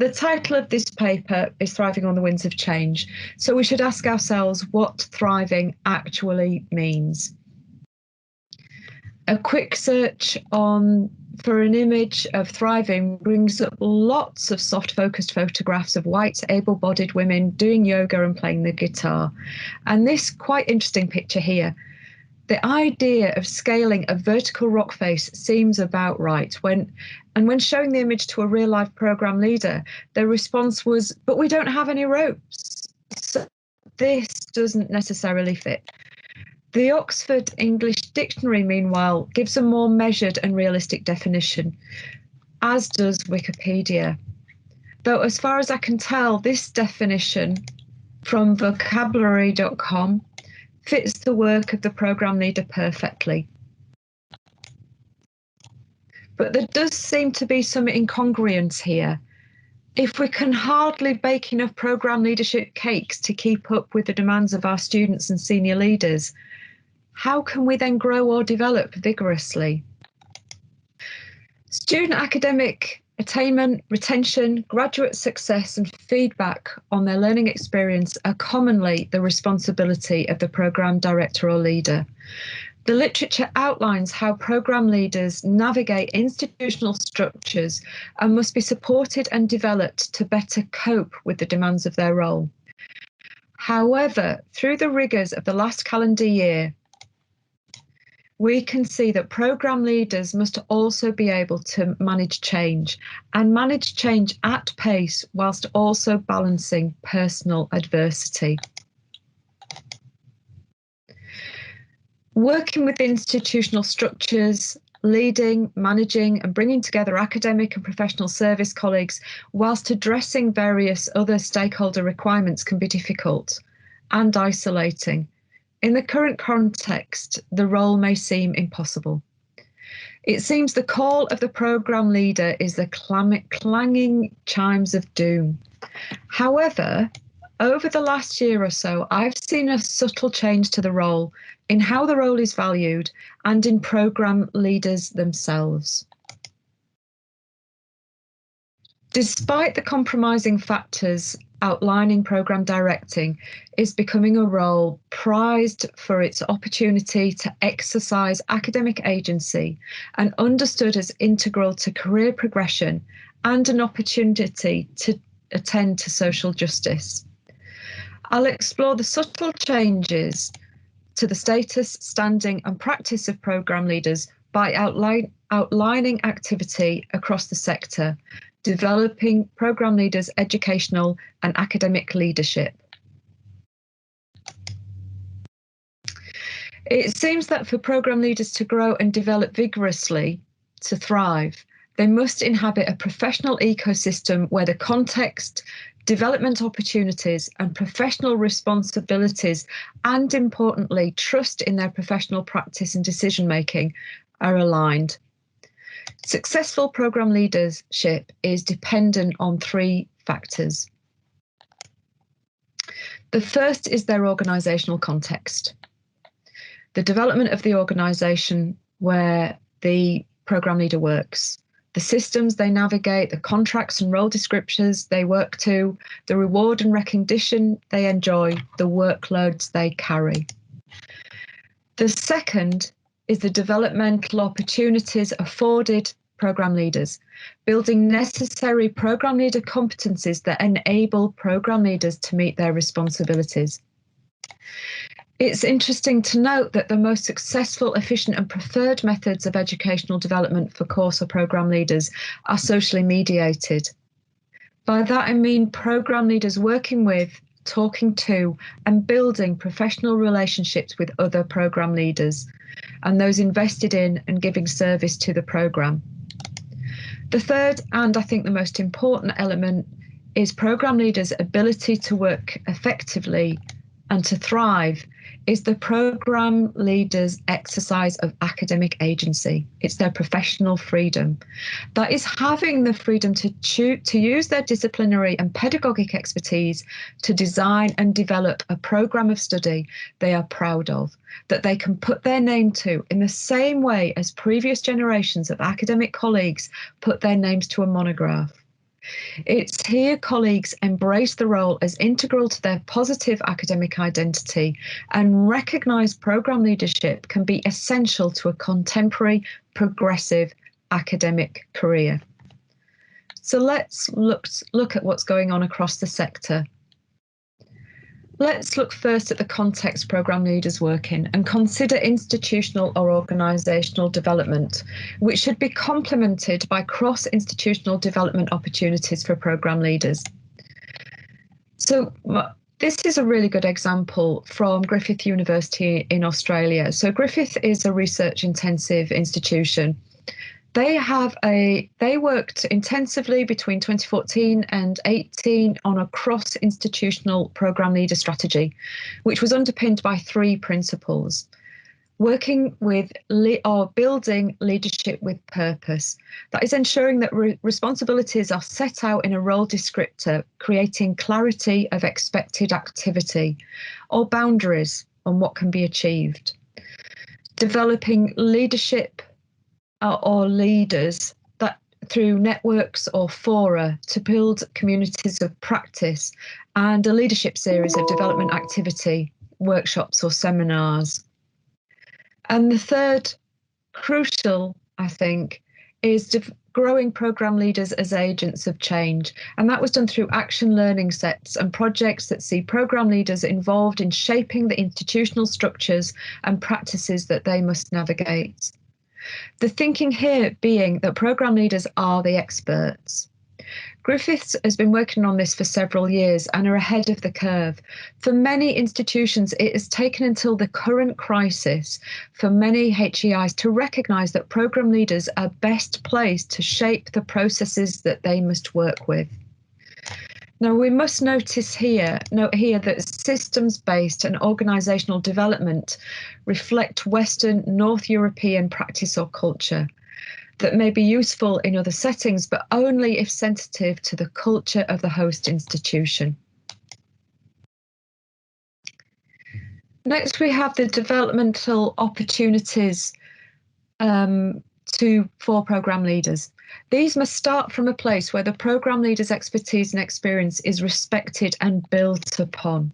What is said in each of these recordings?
The title of this paper is Thriving on the Winds of Change. So we should ask ourselves what thriving actually means. A quick search for an image of thriving brings up lots of soft focused photographs of white able-bodied women doing yoga and playing the guitar. And this quite interesting picture here, the idea of scaling a vertical rock face seems about right. When showing the image to a real life program leader, their response was, but we don't have any ropes. So this doesn't necessarily fit. The Oxford English Dictionary, meanwhile, gives a more measured and realistic definition, as does Wikipedia. Though as far as I can tell, this definition from vocabulary.com fits the work of the program leader perfectly. But there does seem to be some incongruence here. If we can hardly bake enough program leadership cakes to keep up with the demands of our students and senior leaders, how can we then grow or develop vigorously? Student academic attainment, retention, graduate success, and feedback on their learning experience are commonly the responsibility of the program director or leader. The literature outlines how program leaders navigate institutional structures and must be supported and developed to better cope with the demands of their role. However, through the rigours of the last calendar year, we can see that program leaders must also be able to manage change at pace whilst also balancing personal adversity. Working with institutional structures, leading, managing and bringing together academic and professional service colleagues whilst addressing various other stakeholder requirements can be difficult and isolating. In the current context, the role may seem impossible. It seems the call of the program leader is the clanging chimes of doom. However, over the last year or so, I've seen a subtle change to the role in how the role is valued and in program leaders themselves. Despite the compromising factors outlining program directing is becoming a role prized for its opportunity to exercise academic agency and understood as integral to career progression and an opportunity to attend to social justice. I'll explore the subtle changes to the status, standing and practice of program leaders by outlining activity across the sector, developing program leaders' educational and academic leadership. It seems that for program leaders to grow and develop vigorously, to thrive, they must inhabit a professional ecosystem where the context, development opportunities and professional responsibilities, and importantly, trust in their professional practice and decision-making are aligned. Successful program leadership is dependent on three factors. The first is their organisational context. The development of the organisation where the program leader works, the systems they navigate, the contracts and role descriptions they work to, the reward and recognition they enjoy, the workloads they carry. The second is the developmental opportunities afforded program leaders, building necessary program leader competencies that enable program leaders to meet their responsibilities. It's interesting to note that the most successful, efficient and preferred methods of educational development for course or program leaders are socially mediated. By that I mean program leaders working with, talking to and building professional relationships with other program leaders and those invested in and giving service to the program. The third, and I think the most important element, is program leaders' ability to work effectively and to thrive is the program leaders' exercise of academic agency. It's their professional freedom. That is having the freedom to use their disciplinary and pedagogic expertise to design and develop a program of study they are proud of, that they can put their name to in the same way as previous generations of academic colleagues put their names to a monograph. It's here colleagues embrace the role as integral to their positive academic identity and recognise programme leadership can be essential to a contemporary, progressive academic career. So let's look at what's going on across the sector. Let's look first at the context programme leaders work in and consider institutional or organisational development, which should be complemented by cross-institutional development opportunities for programme leaders. So this is a really good example from Griffith University in Australia. So Griffith is a research-intensive institution. They worked intensively between 2014 and 18 on a cross-institutional programme leader strategy, which was underpinned by 3 principles. Working with or building leadership with purpose. That is ensuring that responsibilities are set out in a role descriptor, creating clarity of expected activity or boundaries on what can be achieved. Developing leadership or leaders that through networks or fora to build communities of practice and a leadership series of development activity, workshops or seminars. And the third, crucial, I think, is growing programme leaders as agents of change. And that was done through action learning sets and projects that see programme leaders involved in shaping the institutional structures and practices that they must navigate. The thinking here being that programme leaders are the experts. Griffiths has been working on this for several years and are ahead of the curve. For many institutions, it has taken until the current crisis for many HEIs to recognise that programme leaders are best placed to shape the processes that they must work with. Now, we must note here that systems-based and organisational development reflect Western North European practice or culture that may be useful in other settings, but only if sensitive to the culture of the host institution. Next, we have the developmental opportunities for programme leaders. These must start from a place where the programme leader's expertise and experience is respected and built upon.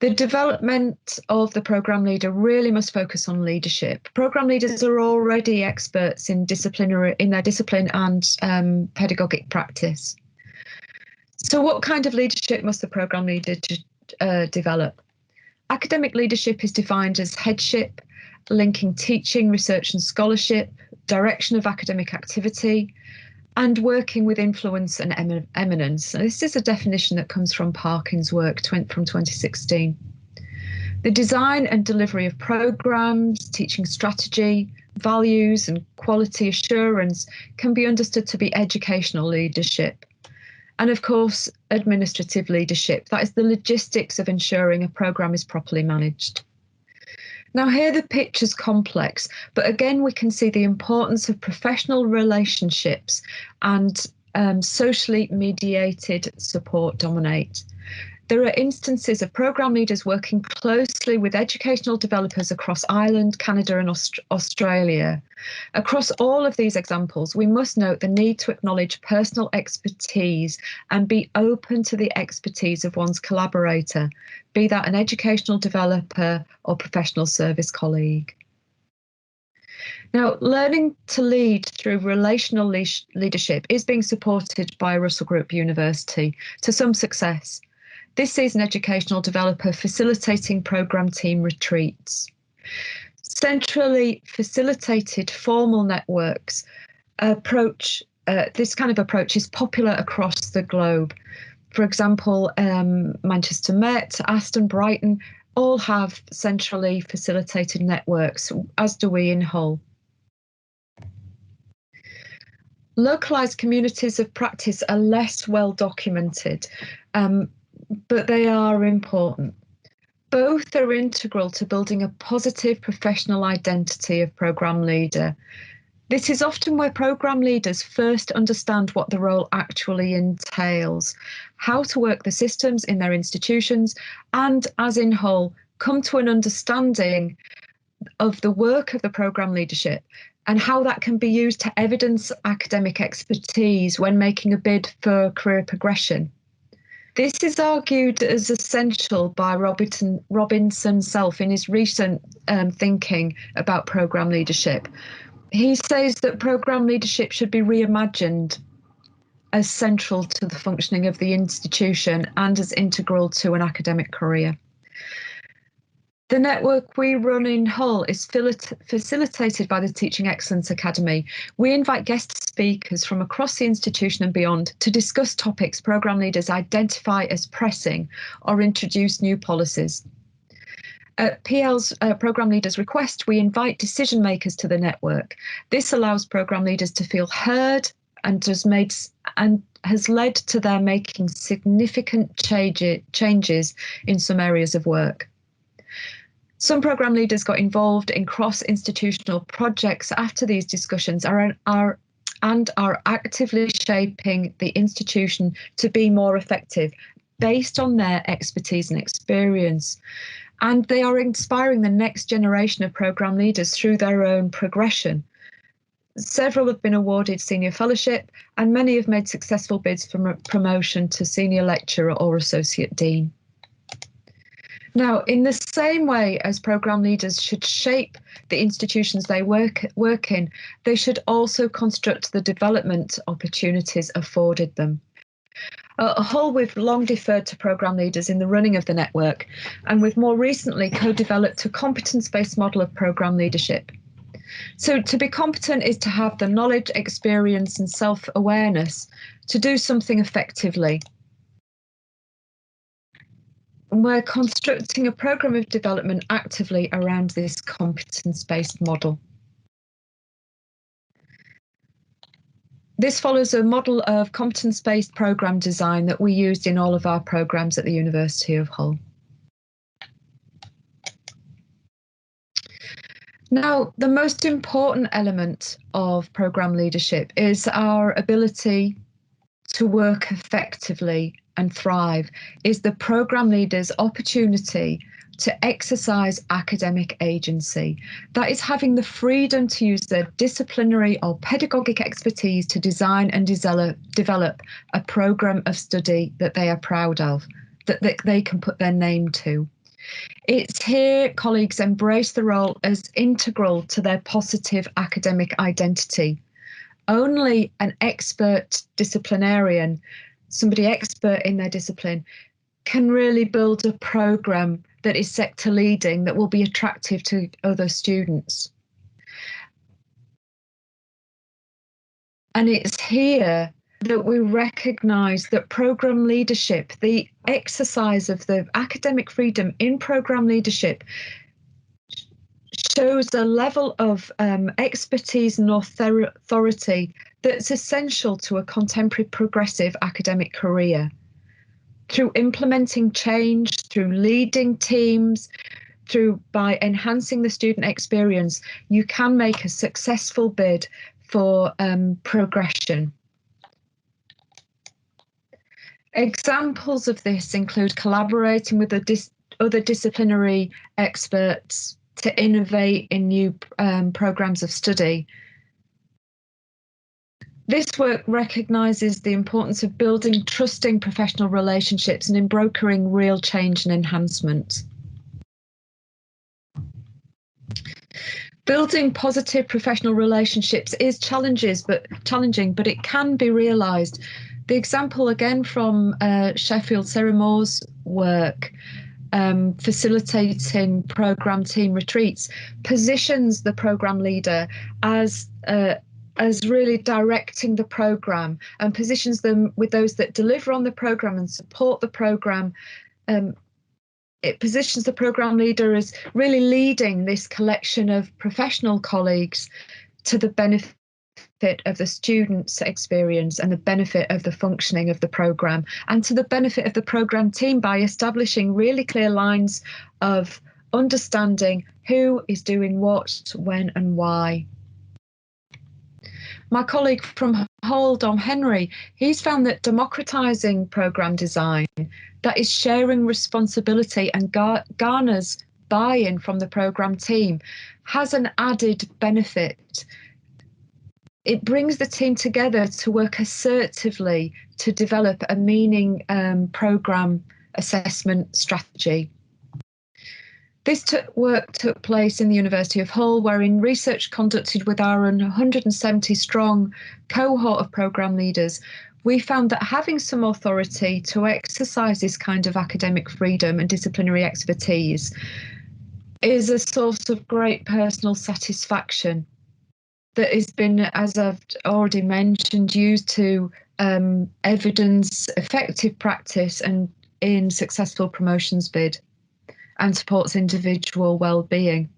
The development of the programme leader really must focus on leadership. Programme leaders are already experts in their discipline and pedagogic practice. So what kind of leadership must the programme leader develop? Academic leadership is defined as headship, linking teaching, research and scholarship, direction of academic activity, and working with influence and eminence. And this is a definition that comes from Parkin's work from 2016. The design and delivery of programs, teaching strategy, values and quality assurance can be understood to be educational leadership. And of course, administrative leadership, that is the logistics of ensuring a program is properly managed. Now here the picture's complex, but again we can see the importance of professional relationships and socially mediated support dominate. There are instances of programme leaders working closely with educational developers across Ireland, Canada and Australia. Across all of these examples, we must note the need to acknowledge personal expertise and be open to the expertise of one's collaborator, be that an educational developer or professional service colleague. Now, learning to lead through relational leadership is being supported by Russell Group University to some success. This is an educational developer facilitating programme team retreats. Centrally facilitated formal networks this kind of approach is popular across the globe. For example, Manchester Met, Aston, Brighton, all have centrally facilitated networks, as do we in Hull. Localised communities of practice are less well documented, but they are important. Both are integral to building a positive professional identity of programme leader. This is often where programme leaders first understand what the role actually entails, how to work the systems in their institutions, and, as in Hull, come to an understanding of the work of the programme leadership and how that can be used to evidence academic expertise when making a bid for career progression. This is argued as essential by Robinson himself in his recent thinking about programme leadership. He says that programme leadership should be reimagined as central to the functioning of the institution and as integral to an academic career. The network we run in Hull is facilitated by the Teaching Excellence Academy. We invite guest speakers from across the institution and beyond to discuss topics programme leaders identify as pressing or introduce new policies. At PL's programme leaders' request, we invite decision makers to the network. This allows programme leaders to feel heard and has led to their making significant changes in some areas of work. Some programme leaders got involved in cross-institutional projects after these discussions and are actively shaping the institution to be more effective based on their expertise and experience. And they are inspiring the next generation of programme leaders through their own progression. Several have been awarded senior fellowship, and many have made successful bids for promotion to senior lecturer or associate dean. Now, in the same way as programme leaders should shape the institutions they work in, they should also construct the development opportunities afforded them. Hull, we've long deferred to programme leaders in the running of the network, and we've more recently co-developed a competence-based model of programme leadership. So to be competent is to have the knowledge, experience and self-awareness to do something effectively. We're constructing a programme of development actively around this competence-based model. This follows a model of competence-based programme design that we used in all of our programmes at the University of Hull. Now, the most important element of programme leadership is our ability to work effectively and thrive, is the programme leader's opportunity to exercise academic agency. That is having the freedom to use their disciplinary or pedagogic expertise to design and develop a programme of study that they are proud of, that they can put their name to. It's here colleagues embrace the role as integral to their positive academic identity. Only an expert disciplinarian, somebody expert in their discipline, can really build a programme that is sector leading, that will be attractive to other students. And it's here that we recognise that programme leadership, the exercise of the academic freedom in programme leadership, shows a level of expertise and authority that's essential to a contemporary progressive academic career. Through implementing change, through leading teams, by enhancing the student experience, you can make a successful bid for progression. Examples of this include collaborating with other disciplinary experts to innovate in new programmes of study. This work recognises the importance of building trusting professional relationships and in brokering real change and enhancement. Building positive professional relationships is challenging, but it can be realised. The example again from Sheffield Sarah Moore's work, facilitating programme team retreats, positions the programme leader as really directing the programme and positions them with those that deliver on the programme and support the programme. It positions the programme leader as really leading this collection of professional colleagues to the benefit of the students' experience and the benefit of the functioning of the programme, and to the benefit of the programme team by establishing really clear lines of understanding who is doing what, when and why. My colleague from Hull, Dom Henry, he's found that democratising programme design, that is sharing responsibility and garners buy-in from the programme team, has an added benefit. It brings the team together to work assertively to develop a meaning programme assessment strategy. This work took place in the University of Hull, wherein research conducted with our 170 strong cohort of programme leaders, we found that having some authority to exercise this kind of academic freedom and disciplinary expertise is a source of great personal satisfaction that has been, as I've already mentioned, used to evidence effective practice and in successful promotions bid, and supports individual well-being.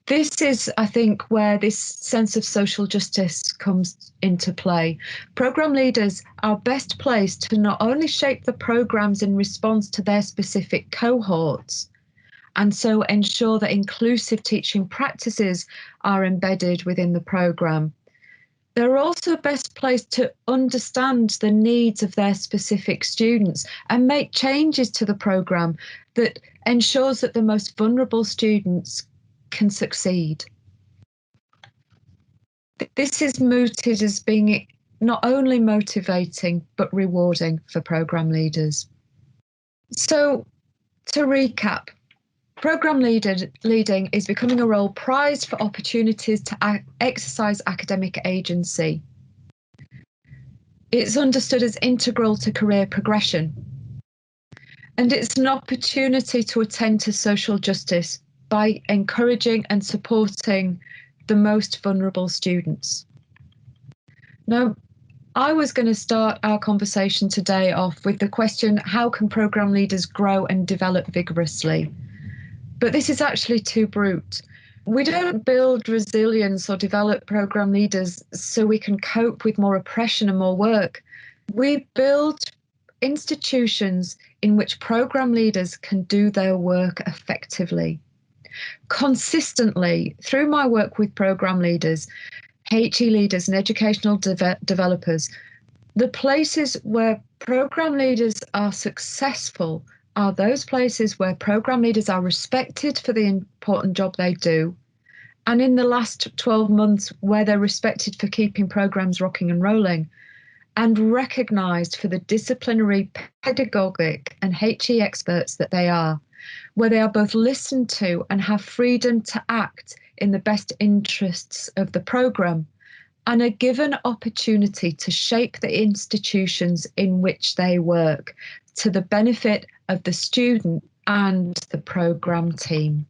This is, I think, where this sense of social justice comes into play. Programme leaders are best placed to not only shape the programmes in response to their specific cohorts, and so ensure that inclusive teaching practices are embedded within the programme. They're also best placed to understand the needs of their specific students and make changes to the programme that ensures that the most vulnerable students can succeed. This is mooted as being not only motivating but rewarding for programme leaders. So, to recap, programme leading is becoming a role prized for opportunities to exercise academic agency. It's understood as integral to career progression. And it's an opportunity to attend to social justice by encouraging and supporting the most vulnerable students. Now, I was going to start our conversation today off with the question, how can programme leaders grow and develop vigorously? But this is actually too brute. We don't build resilience or develop programme leaders so we can cope with more oppression and more work. We build institutions in which programme leaders can do their work effectively. Consistently, through my work with programme leaders, HE leaders and educational developers, the places where programme leaders are successful are those places where programme leaders are respected for the important job they do, and in the last 12 months where they're respected for keeping programmes rocking and rolling, and recognised for the disciplinary, pedagogic and HE experts that they are, where they are both listened to and have freedom to act in the best interests of the programme, and are given opportunity to shape the institutions in which they work to the benefit of the student and the programme team.